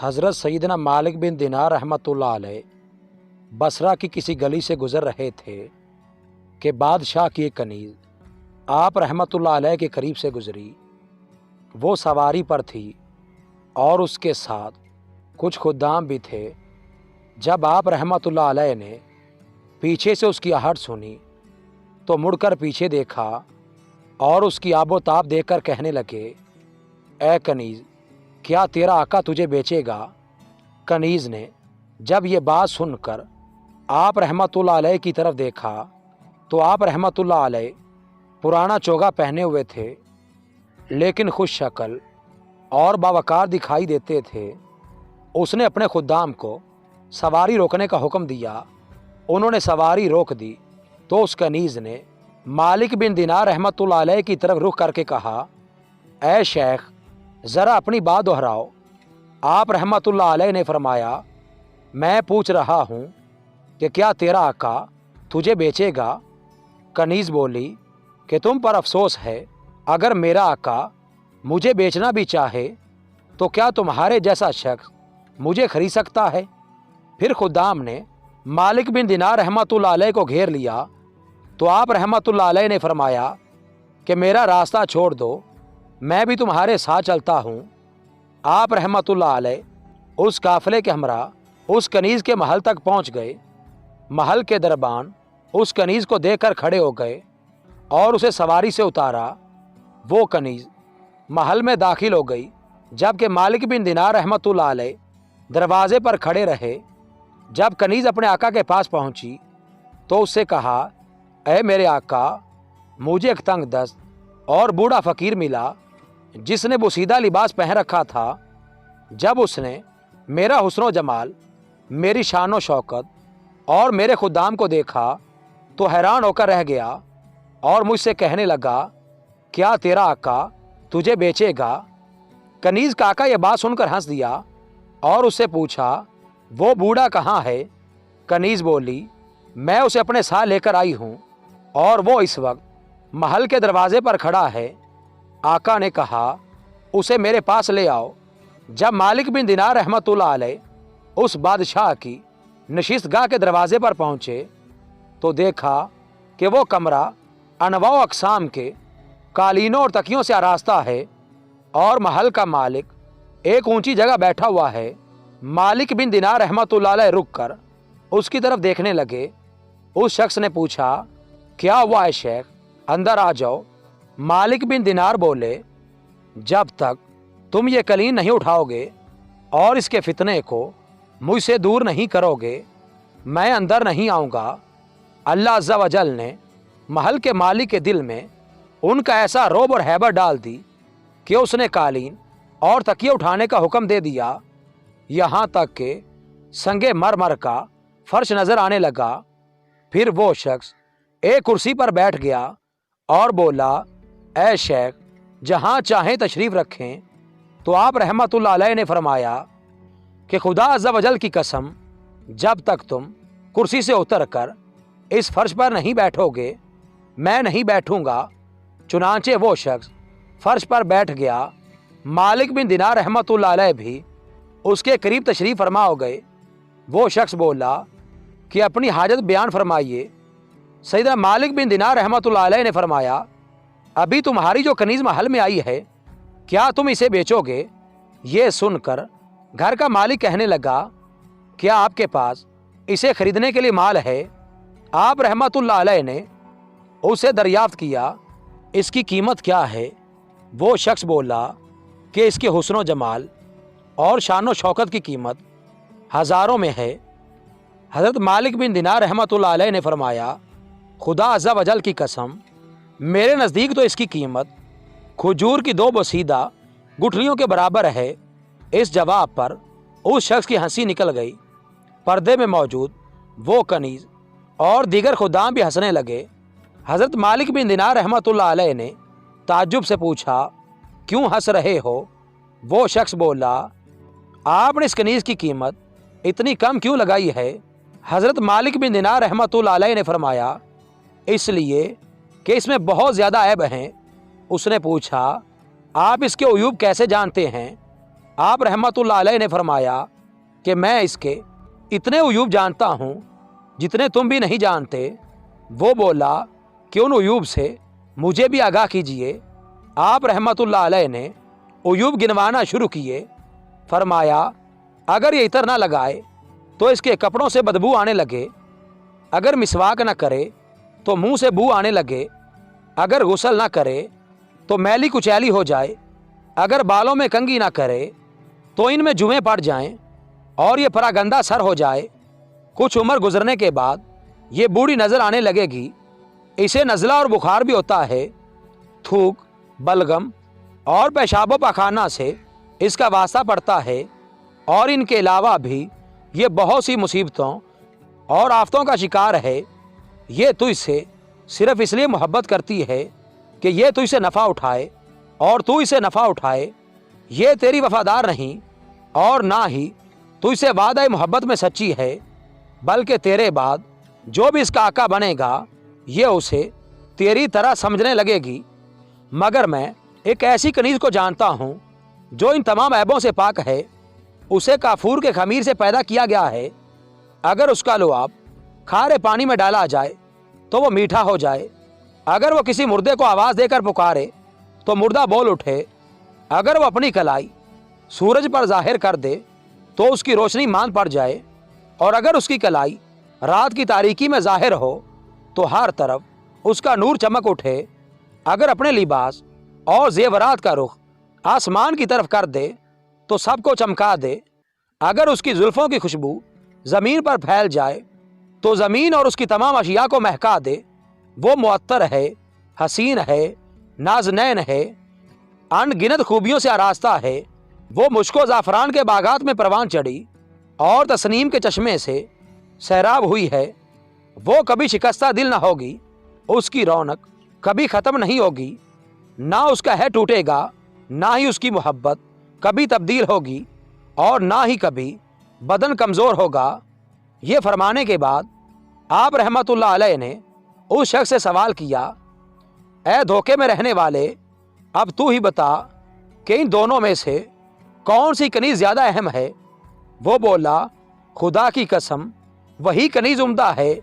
हज़रत सैयदना मालिक बिन दिनार रहमतुल्लाह अलैह बसरा की किसी गली से गुज़र रहे थे कि बादशाह की एक कनीज़ आप रहमतुल्लाह अलैह के करीब से गुज़री। वो सवारी पर थी और उसके साथ कुछ खुद्दाम भी थे। जब आप रहमतुल्लाह अलैह ने पीछे से उसकी आहट सुनी तो मुड़कर पीछे देखा और उसकी आबोताब देखकर कहने लगे, ए कनीज़, क्या तेरा आका तुझे बेचेगा? कनीज़ ने जब ये बात सुनकर आप रहमतुल्लाह अलैह की तरफ देखा तो आप रहमतुल्लाह अलैह पुराना चोगा पहने हुए थे, लेकिन खुश शक्ल और बावकार दिखाई देते थे। उसने अपने खुद्दाम को सवारी रोकने का हुक्म दिया। उन्होंने सवारी रोक दी तो उस कनीज़ ने मालिक बिन दिनार रहमतुल्लाह अलैह की तरफ रुख करके कहा, ए शेख, ज़रा अपनी बात दोहराओ। आप रहमतुल्लाह अलैह ने फरमाया, मैं पूछ रहा हूँ कि क्या तेरा आका तुझे बेचेगा? कनीज़ बोली कि तुम पर अफसोस है, अगर मेरा आका मुझे बेचना भी चाहे तो क्या तुम्हारे जैसा शख्स मुझे खरीद सकता है? फिर खुद्दाम ने मालिक बिन दिनार रहमतुल्लाह अलैह को घेर लिया तो आप रहमतुल्लाह अलैह ने फरमाया कि मेरा रास्ता छोड़ दो, मैं भी तुम्हारे साथ चलता हूँ। आप रहमतुल्लाह अलैह उस काफ़िले के हमरा उस कनीज़ के महल तक पहुँच गए। महल के दरबान उस कनीज़ को देखकर खड़े हो गए और उसे सवारी से उतारा। वो कनीज़ महल में दाखिल हो गई, जबकि मालिक बिन दिनार रहमतुल्लाह अलैह दरवाजे पर खड़े रहे। जब कनीज़ अपने आका के पास पहुंची तो उससे कहा, ए मेरे आका, मुझे एक तंग दस्त और बूढ़ा फ़कीर मिला जिसने बोसीदा लिबास पहन रखा था। जब उसने मेरा हुस्न जमाल, मेरी शान व शौकत और मेरे खुद्दाम को देखा तो हैरान होकर रह गया और मुझसे कहने लगा, क्या तेरा आका तुझे बेचेगा? कनीज़ का आका यह बात सुनकर हंस दिया और उससे पूछा, वो बूढ़ा कहाँ है? कनीज़ बोली, मैं उसे अपने साथ लेकर आई हूँ और वो इस वक्त महल के दरवाजे पर खड़ा है। आका ने कहा, उसे मेरे पास ले आओ। जब मालिक बिन दिनार रहमतुल्लाह अलैह उस बादशाह की नशिस्तगाह के दरवाजे पर पहुँचे तो देखा कि वो कमरा अनवाओ अक़साम के कालीनों और तकियों से आरास्ता है और महल का मालिक एक ऊंची जगह बैठा हुआ है। मालिक बिन दिनार रहमतुल्लाह अलैह रुक कर उसकी तरफ देखने लगे। उस शख्स ने पूछा, क्या हुआ है शेख, अंदर आ जाओ। मालिक बिन दिनार बोले, जब तक तुम ये कलीन नहीं उठाओगे और इसके फितने को मुझसे दूर नहीं करोगे, मैं अंदर नहीं आऊँगा। अल्लाह अज़्ज़ा व जल ने महल के मालिक के दिल में उनका ऐसा रौब और हैबत डाल दी कि उसने कालीन और तकिए उठाने का हुक्म दे दिया। यहाँ तक कि संगे मरमर का फर्श नज़र आने लगा। फिर वो शख्स एक कुर्सी पर बैठ गया और बोला, ए शेख, जहाँ चाहें तशरीफ़ रखें। तो आप रहमतुल्लाह अलैह ने फरमाया कि खुदा अज़्ज़ा वजल की कसम, जब तक तुम कुर्सी से उतर कर इस फर्श पर नहीं बैठोगे, मैं नहीं बैठूंगा। चुनांचे वो शख्स फर्श पर बैठ गया। मालिक बिन दिनार रहमतुल्लाह अलैह भी उसके करीब तशरीफ़ फरमा हो गए। वो शख्स बोला कि अपनी हाजत बयान फरमाइए। सैयदना मालिक बिन दिनार रहमतुल्लाह अलैह ने फरमाया, अभी तुम्हारी जो कनीज़ महल में आई है, क्या तुम इसे बेचोगे? ये सुनकर घर का मालिक कहने लगा, क्या आपके पास इसे खरीदने के लिए माल है? आप रहमतुल्लाह अलैह ने उसे दरियाफ्त किया, इसकी कीमत क्या है? वो शख्स बोला कि इसके हुस्न जमाल और शान व शौकत की कीमत हज़ारों में है। हज़रत मालिक बिन दिनार रहमतुल्लाह अलैह ने फरमाया, खुदा अज़्ज़ा वजल की कसम, मेरे नज़दीक तो इसकी कीमत खजूर की 2 बोसीदा गुठलियों के बराबर है। इस जवाब पर उस शख्स की हंसी निकल गई। पर्दे में मौजूद वो कनीज़ और दीगर खुदाम भी हंसने लगे। हज़रत मालिक बिन दिनार रहमतुल्लाह अलैह ने ताज्जुब से पूछा, क्यों हंस रहे हो? वो शख्स बोला, आपने इस कनीज़ की कीमत इतनी कम क्यों लगाई है? हज़रत मालिक बिन दिनार रहमतुल्लाह अलैह ने फरमाया, इसलिए कि इसमें बहुत ज़्यादा ऐब हैं। उसने पूछा, आप इसके उयूब कैसे जानते हैं? آپ रहमतुल्लाह अलैह ने फरमाया कि मैं इसके इतने अयूब जानता हूँ जितने तुम भी नहीं जानते। वो बोला कि उन अयूब से मुझे भी आगाह कीजिए। आप रहमतुल्लाह अलैह ने अयूब गिनवाना शुरू किए। फरमाया, अगर ये इतर ना लगाए तो इसके कपड़ों से बदबू आने लगे, अगर मिसवाक ना करे तो मुंह से बू आने लगे, अगर गुस्ल ना करे तो मैली कुचैली हो जाए, अगर बालों में कंघी ना करे तो इनमें जुएं पड़ जाएं और ये परागंदा सर हो जाए। कुछ उम्र गुजरने के बाद ये बूढ़ी नज़र आने लगेगी। इसे नज़ला और बुखार भी होता है। थूक, बलगम और पेशाब पखाना से इसका वास्ता पड़ता है और इनके अलावा भी ये बहुत सी मुसीबतों और आफतों का शिकार है। ये तुझसे सिर्फ इसलिए मोहब्बत करती है कि ये तुझसे नफ़ा उठाए और तू इसे नफ़ा उठाए। ये तेरी वफादार नहीं और ना ही तुझसे वादा मोहब्बत में सच्ची है, बल्कि तेरे बाद जो भी इसका आका बनेगा ये उसे तेरी तरह समझने लगेगी। मगर मैं एक ऐसी कनीज़ को जानता हूँ जो इन तमाम ऐबों से पाक है। उसे काफूर के खमीर से पैदा किया गया है। अगर उसका लुआब खारे पानी में डाला जाए तो वो मीठा हो जाए। अगर वो किसी मुर्दे को आवाज़ देकर पुकारे तो मुर्दा बोल उठे। अगर वो अपनी कलाई सूरज पर जाहिर कर दे तो उसकी रोशनी मांद पड़ जाए। और अगर उसकी कलाई रात की तारीकी में जाहिर हो तो हर तरफ उसका नूर चमक उठे। अगर अपने लिबास और जेवरात का रुख आसमान की तरफ कर दे तो सबको चमका दे। अगर उसकी जुल्फ़ों की खुशबू ज़मीन पर फैल जाए तो ज़मीन और उसकी तमाम अशिया को महका दे। वो मुअत्तर है, हसीन है, नाज़नैन है, अनगिनत खूबियों से आरास्ता है। वो मुश्को ज़ाफ़रान के बागात में परवान चढ़ी और तस्नीम के चश्मे से सैराब हुई है। वो कभी शिकस्ता दिल ना होगी, उसकी रौनक कभी ख़त्म नहीं होगी। ना उसका है टूटेगा, ना ही उसकी मोहब्बत कभी तब्दील होगी और ना ही कभी बदन कमज़ोर होगा। ये फरमाने के बाद आप रहमतुल्लाह अलैह ने उस शख्स से सवाल किया, ऐ धोखे में रहने वाले, अब तू ही बता कि इन दोनों में से कौन सी कनीज़ ज़्यादा अहम है। वो बोला, खुदा की कसम वही कनीज़ उम्दा है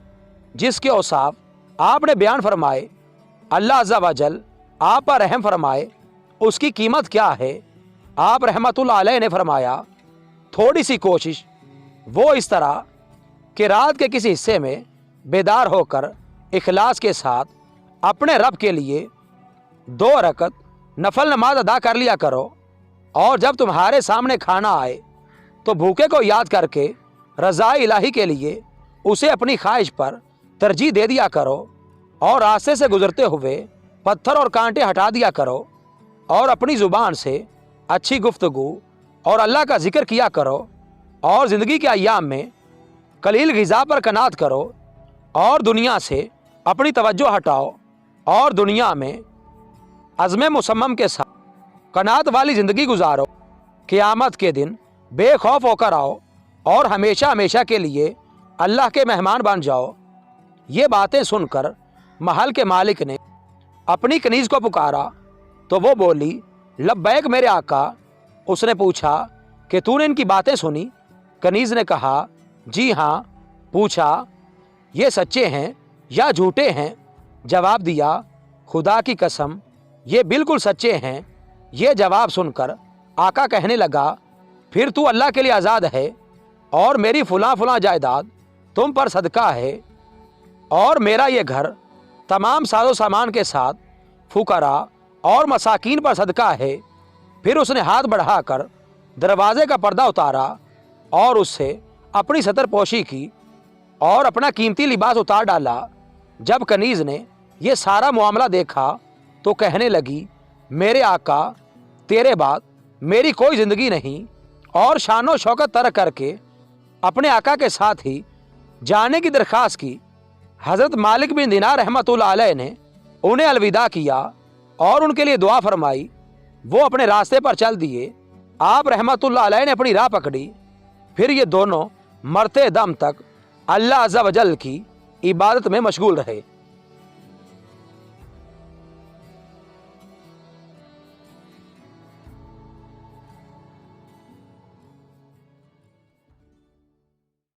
जिसके औसाफ आपने बयान फरमाए। अल्लाह अज़्ज़ा वजल आप पर रहम फरमाए। उसकी कीमत क्या है? आप रहमतुल्लाह अलैह ने फरमाया, थोड़ी सी कोशिश, वो इस तरह कि रात के किसी हिस्से में बेदार होकर इखलास के साथ अपने रब के लिए 2 रकत नफल नमाज अदा कर लिया करो। और जब तुम्हारे सामने खाना आए तो भूखे को याद करके रज़ा इलाही के लिए उसे अपनी ख्वाहिश पर तरजीह दे दिया करो। और रास्ते से गुजरते हुए पत्थर और कांटे हटा दिया करो और अपनी ज़ुबान से अच्छी गुफ्तगू और अल्लाह का जिक्र किया करो। और ज़िंदगी के अय्याम में कलील ग़िज़ा पर कनात करो और दुनिया से अपनी तवज्जो हटाओ और दुनिया में अज़्म मुसम्मम के साथ कनात वाली ज़िंदगी गुजारो। क़यामत के दिन बेखौफ होकर आओ और हमेशा हमेशा के लिए अल्लाह के मेहमान बन जाओ। ये बातें सुनकर महल के मालिक ने अपनी कनीज़ को पुकारा तो वो बोली, लब्बैक मेरे आका। उसने पूछा कि तूने इनकी बातें सुनी? कनीज़ ने कहा, जी हाँ। पूछा, ये सच्चे हैं या झूठे हैं? जवाब दिया, खुदा की कसम ये बिल्कुल सच्चे हैं। ये जवाब सुनकर आका कहने लगा, फिर तू अल्लाह के लिए आज़ाद है और मेरी फ़लाँ फ़लाँ जायदाद तुम पर सदका है और मेरा ये घर तमाम साजो सामान के साथ फुकरा और मसाकीन पर सदका है। फिर उसने हाथ बढ़ाकर दरवाजे का पर्दा उतारा और उससे अपनी सतर पोशी की और अपना कीमती लिबास उतार डाला। जब कनीज़ ने यह सारा मामला देखा तो कहने लगी, मेरे आका, तेरे बाद मेरी कोई ज़िंदगी नहीं। और शान व शौकत तरक करके अपने आका के साथ ही जाने की दरख्वास्त की। हज़रत मालिक बिन दिनार रहमतुल्लाह अलैह ने उन्हें अलविदा किया और उनके लिए दुआ फरमाई। वो अपने रास्ते पर चल दिए। आप रहमतुल्लाह अलैह ने अपनी राह पकड़ी। फिर ये दोनों मरते दम तक अल्लाह अज़्ज़ा वजल की इबादत में मशगूल रहे।